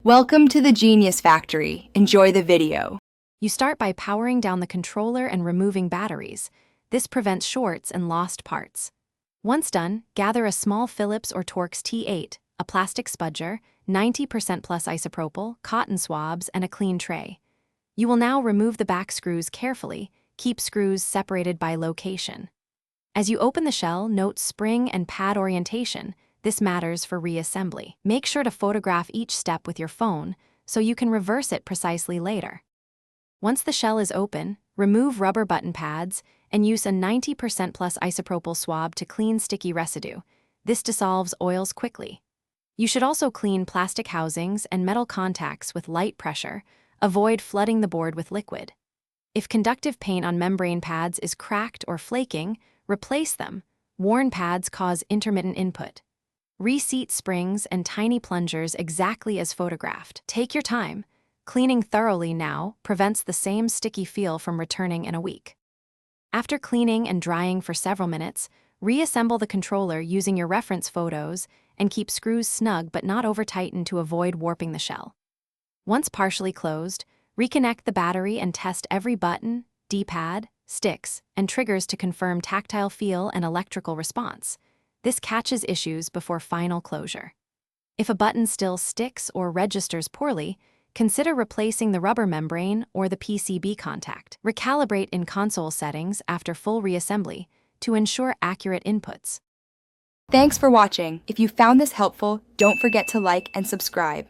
Welcome to the Genius Factory. Enjoy the video. You start by powering down the controller and removing batteries. This prevents shorts and lost parts. Once done, gather a small Phillips or Torx T8, a plastic spudger, 90% plus isopropyl, cotton swabs, and a clean tray. You will now remove the back screws carefully. Keep screws separated by location. As you open the shell, note spring and pad orientation. This matters for reassembly. Make sure to photograph each step with your phone so you can reverse it precisely later. Once the shell is open, remove rubber button pads and use a 90% plus isopropyl swab to clean sticky residue. This dissolves oils quickly. You should also clean plastic housings and metal contacts with light pressure. Avoid flooding the board with liquid. If conductive paint on membrane pads is cracked or flaking, replace them. Worn pads cause intermittent input. Reseat springs and tiny plungers exactly as photographed. Take your time. Cleaning thoroughly now prevents the same sticky feel from returning in a week. After cleaning and drying for several minutes, reassemble the controller using your reference photos and keep screws snug but not over-tightened to avoid warping the shell. Once partially closed, reconnect the battery and test every button, D-pad, sticks, and triggers to confirm tactile feel and electrical response. This catches issues before final closure. If a button still sticks or registers poorly, consider replacing the rubber membrane or the PCB contact. Recalibrate in console settings after full reassembly to ensure accurate inputs. Thanks for watching. If you found this helpful, don't forget to like and subscribe.